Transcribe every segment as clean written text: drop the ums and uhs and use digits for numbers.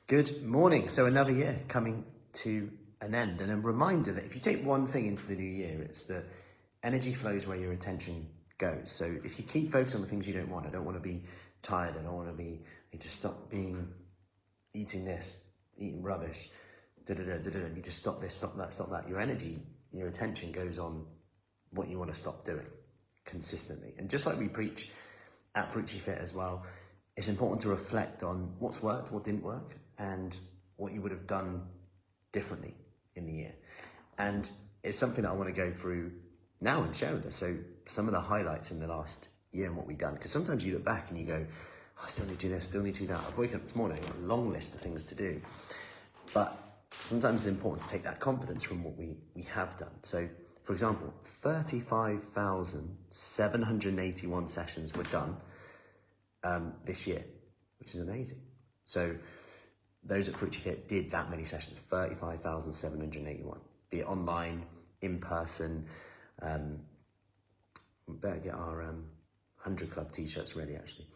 Good morning. So another year coming to an end, and a reminder that if you take one thing into the new year, it's that energy flows where your attention goes. So if you keep focusing on the things you don't want, I don't want to be tired, I don't want to be, I need to stop eating this, eating rubbish, I need to stop this, stop that. Your energy, your attention goes on what you want to stop doing consistently. And just like we preach at FruciFit as well, it's important to reflect on what's worked, what didn't work, and what you would have done differently in the year. And it's something that I want to go through now and share with us. So some of the highlights in the last year and what we've done, because sometimes you look back and you go, oh, I still need to do this, still need to do that. I've woken up this morning, I've got a long list of things to do. But sometimes it's important to take that confidence from what we have done. So for example, 35,781 sessions were done this year, which is amazing. So those at FruciFit did that many sessions, 35,781, be it online, in person. We better get our 100 Club t-shirts ready actually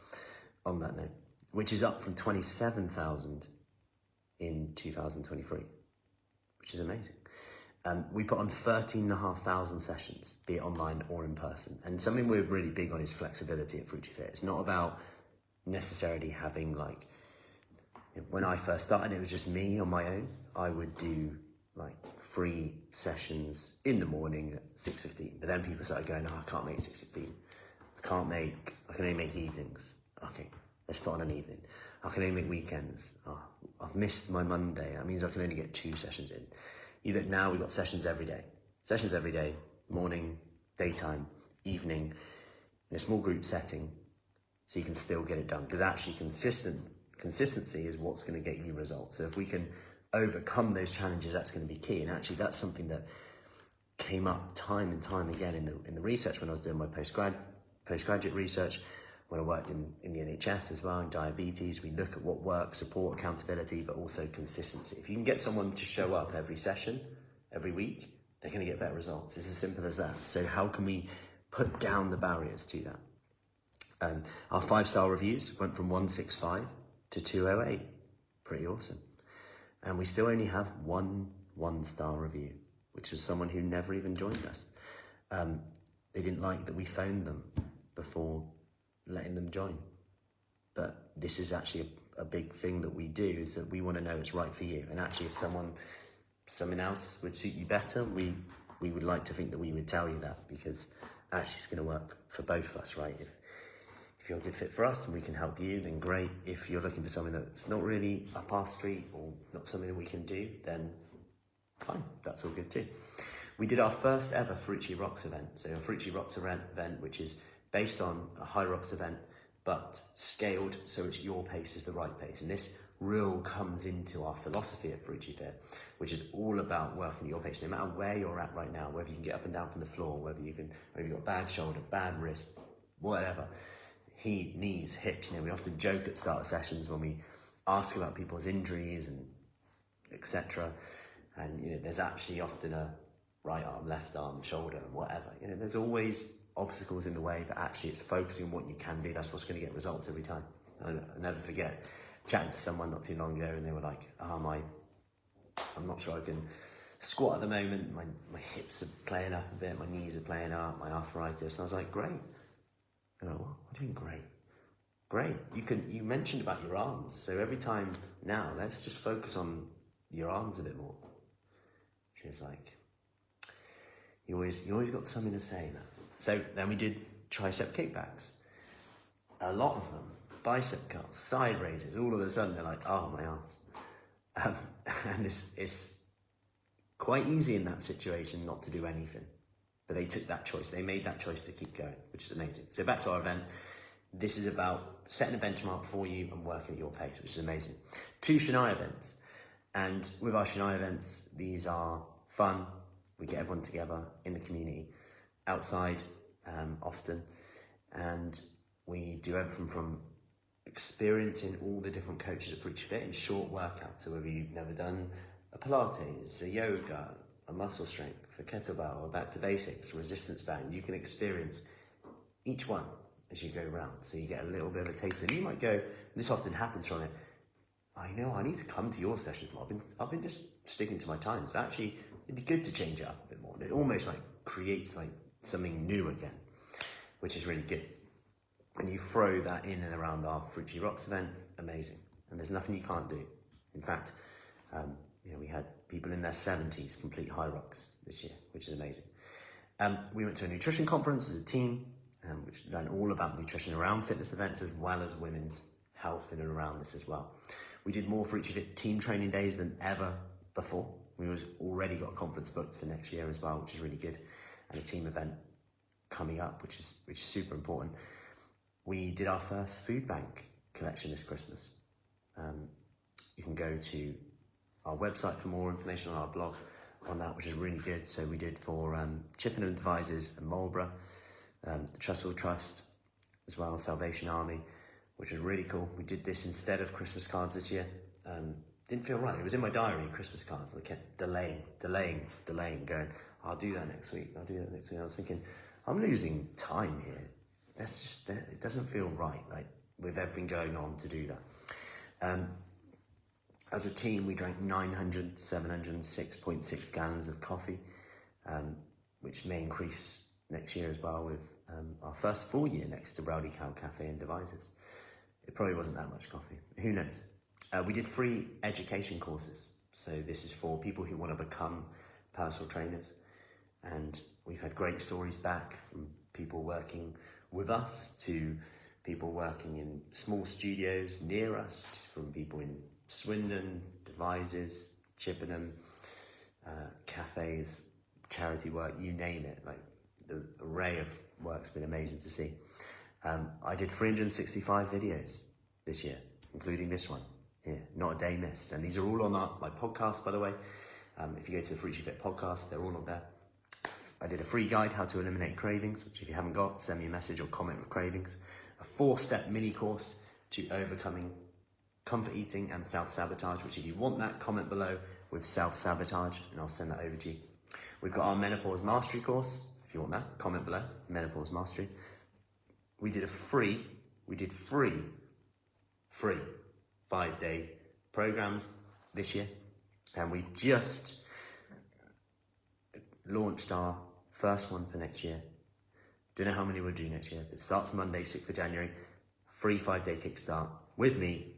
on that note, which is up from 27,000 in 2023, which is amazing. We put on 13,500 sessions, be it online or in person. And something we're really big on is flexibility at FruciFit. It's not about necessarily having like, when I first started, it was just me on my own. I would do like 3 sessions in the morning at 6:15. But then people started going, oh, I can't make 6:15. I can only make evenings. Okay, let's put on an evening. I can only make weekends. Oh, I've missed my Monday. That means I can only get 2 sessions in. Either now we've got sessions every day, morning, daytime, evening, in a small group setting, so you can still get it done. Because actually consistency is what's going to get you results. So if we can overcome those challenges, that's going to be key. And actually that's something that came up time and time again in the research when I was doing my postgraduate research, when I worked in the NHS as well, in diabetes. We look at what works, support, accountability, but also consistency. If you can get someone to show up every session, every week, they're going to get better results. It's as simple as that. So how can we put down the barriers to that? Our 5-star reviews went from 165 to 208. Pretty awesome. And we still only have one 1-star review, which is someone who never even joined us. They didn't like that we phoned them before letting them join. But this is actually a big thing that we do, is that we want to know it's right for you. And actually if someone else would suit you better, we would like to think that we would tell you that, because actually it's going to work for both of us, right? If you're a good fit for us and we can help you, then great. If you're looking for something that's not really up our street or not something that we can do, then fine, that's all good too. We did our first ever Fruci Rocks event. So a Fruci Rocks event, which is based on a High Rocks event, but scaled so it's your pace is the right pace. And this real comes into our philosophy at FruciFit, which is all about working at your pace, no matter where you're at right now, whether you can get up and down from the floor, whether you've got a bad shoulder, bad wrist, whatever. Knees, hips, we often joke at start of sessions when we ask about people's injuries and etc. And there's actually often a right arm, left arm, shoulder, whatever. There's always obstacles in the way, but actually it's focusing on what you can do. That's what's going to get results every time. I'll never forget chatting to someone not too long ago, and they were like, I'm not sure I can squat at the moment. My hips are playing up a bit, my knees are playing up, my arthritis. And I was like, great. And I'm like, well, I'm doing great. You mentioned about your arms. So every time now, let's just focus on your arms a bit more. She was like, you always got something to say, man. So then we did tricep kickbacks. A lot of them, bicep curls, side raises. All of a sudden they're like, oh, my arms. And it's quite easy in that situation not to do anything. But they took that choice. They made that choice to keep going, which is amazing. So back to our event. This is about setting a benchmark for you and working at your pace, which is amazing. 2 Shania events. And with our Shania events, these are fun. We get everyone together in the community, outside often. And we do everything from experiencing all the different coaches at FruciFit in short workouts. So whether you've never done a Pilates, a yoga, a muscle strength, a kettlebell, or back to basics, resistance band, you can experience each one as you go around. So you get a little bit of a taste. And you might go, and this often happens from it, I know, I need to come to your sessions more. I've been just sticking to my times, but actually it'd be good to change it up a bit more. It almost like creates like something new again, which is really good. And you throw that in and around our Fruity Rocks event, amazing. And there's nothing you can't do. In fact, we had people in their 70s complete high rocks this year, which is amazing. We went to a nutrition conference as a team, which learned all about nutrition around fitness events as well as women's health in and around this as well. We did more FruityFit team training days than ever before. We already got a conference booked for next year as well, which is really good, and a team event coming up, which is super important. We did our first food bank collection this Christmas. You can go to our website for more information on our blog on that, which is really good. So we did for Chippenham Advisors and Marlborough, the Trussell Trust as well, Salvation Army, which is really cool. We did this instead of Christmas cards this year. Didn't feel right. It was in my diary, Christmas cards. I kept delaying, going, I'll do that next week. I was thinking, I'm losing time here. It doesn't feel right, like with everything going on to do that. As a team, we drank 706.6 gallons of coffee, which may increase next year as well with our first full year next to Rowdy Cow Cafe and Devices. It probably wasn't that much coffee, who knows? We did free education courses. So this is for people who want to become personal trainers. And we've had great stories back from people working with us to people working in small studios near us, from people in Swindon, Devices, Chippenham, cafes, charity work, you name it. Like the array of work's been amazing to see. I did 365 videos this year, including this one here, not a day missed. And these are all on my podcast, by the way. If you go to the FruityFit podcast, they're all on there. I did a free guide, how to eliminate cravings, which if you haven't got, send me a message or comment with cravings. A 4-step mini course to overcoming comfort eating and self-sabotage, which if you want that, comment below with self-sabotage and I'll send that over to you. We've got our menopause mastery course. If you want that, comment below, menopause mastery. We did free 5-day programs this year. And we just launched our first one for next year. Don't know how many we'll do next year. It starts Monday, 6th of January. Free 5-day kickstart with me.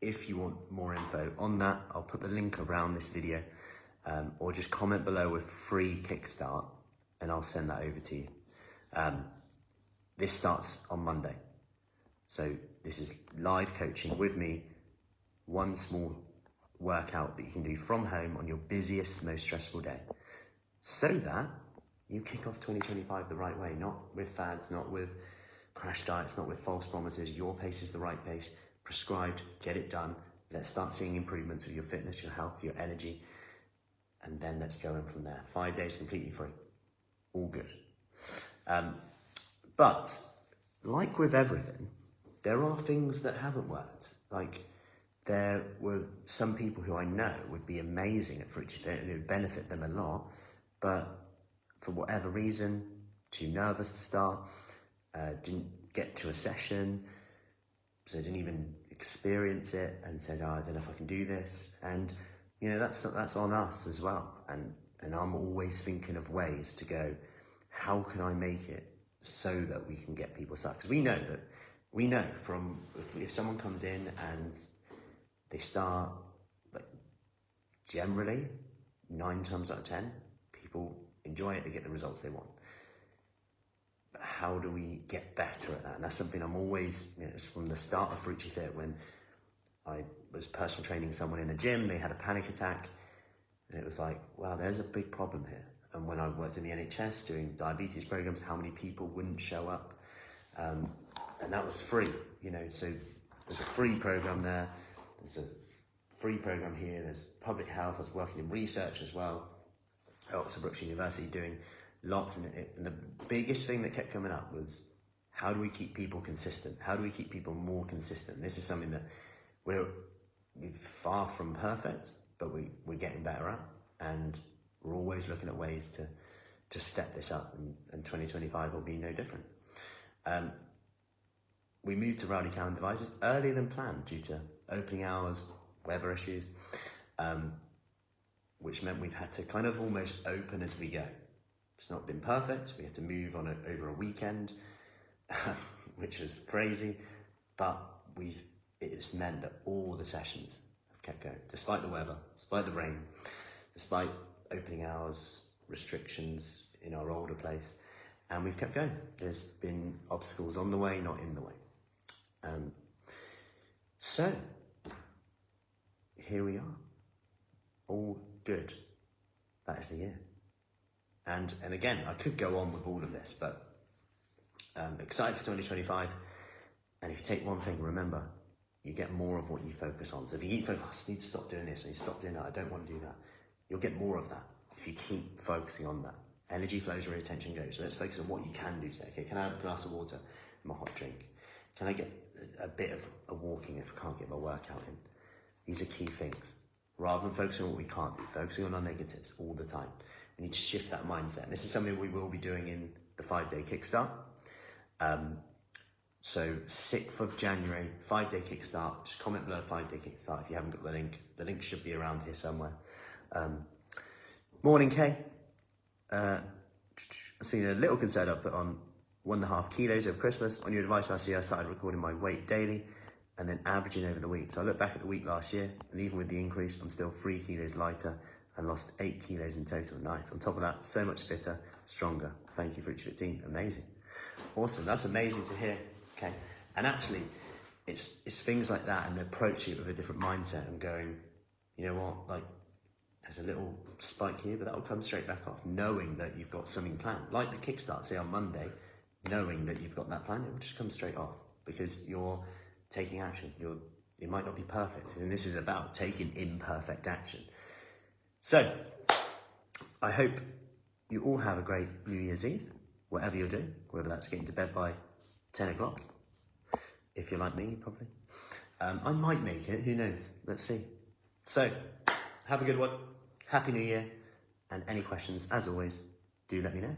If you want more info on that, I'll put the link around this video, or just comment below with free kickstart and I'll send that over to you. This starts on Monday. So this is live coaching with me, one small workout that you can do from home on your busiest, most stressful day, so that you kick off 2025 the right way, not with fads, not with crash diets, not with false promises. Your pace is the right pace, prescribed, get it done. Let's start seeing improvements with your fitness, your health, your energy, and then let's go in from there. 5 days completely free, all good. But like with everything, there are things that haven't worked. Like there were some people who I know would be amazing at FruityFit and it would benefit them a lot, but for whatever reason, too nervous to start, didn't get to a session, so didn't even experience it and said, I don't know if I can do this. And that's on us as well. And I'm always thinking of ways to go, how can I make it so that we can get people started? Because we know from if someone comes in and they start, like generally 9 times out of 10, people enjoy it, they get the results they want. But how do we get better at that? And that's something I'm always, it's from the start of FruityFit, when I was personal training someone in the gym, they had a panic attack, and it was like, wow, there's a big problem here. And when I worked in the NHS doing diabetes programs, how many people wouldn't show up? And that was free, so there's a free program there, there's a free program here, there's public health. I was working in research as well at Oxford Brookes University, doing lots. And the biggest thing that kept coming up was, how do we keep people consistent? How do we keep people more consistent? This is something that we're far from perfect, but we're getting better at, and we're always looking at ways to step this up, and 2025 will be no different. We moved to Rowdy Cow and Devices earlier than planned due to opening hours, weather issues, which meant we've had to kind of almost open as we go. It's not been perfect. We had to move on over a weekend, which is crazy, but it's meant that all the sessions have kept going, despite the weather, despite the rain, despite opening hours, restrictions in our older place, and we've kept going. There's been obstacles on the way, not in the way. So here we are, all good. That is the year. And again, I could go on with all of this, but excited for 2025. And if you take one thing, remember, you get more of what you focus on. So if you keep focusing, I just need to stop doing this, I need to stop doing that, I don't want to do that, you'll get more of that if you keep focusing on that. Energy flows where attention goes. So let's focus on what you can do today. Okay, can I have a glass of water and my hot drink? Can I get a bit of a walking if I can't get my workout in? These are key things. Rather than focusing on what we can't do, focusing on our negatives all the time. We need to shift that mindset. And this is something we will be doing in the 5-day kickstart. So 6th of January, 5-day kickstart. Just comment below 5-day kickstart if you haven't got the link. The link should be around here somewhere. Morning, Kay. I was feeling a little concerned. I put on 1.5 kilos over Christmas. On your advice last year, I started recording my weight daily and then averaging over the week. So I look back at the week last year, and even with the increase, I'm still 3 kilos lighter and lost 8 kilos in total. Nice. On top of that, so much fitter, stronger. Thank you, FruciFit team. Amazing. Awesome. That's amazing to hear. Okay. And actually, it's things like that and approaching it with a different mindset and going, you know what, like, there's a little spike here, but that will come straight back off. Knowing that you've got something planned, like the kickstart, say on Monday, knowing that you've got that plan, it will just come straight off because you're taking action. It might not be perfect, and this is about taking imperfect action. So, I hope you all have a great New Year's Eve, whatever you're doing, whether that's getting to bed by 10 o'clock. If you're like me, probably. I might make it, who knows? Let's see. So, have a good one. Happy New Year. And any questions, as always, do let me know.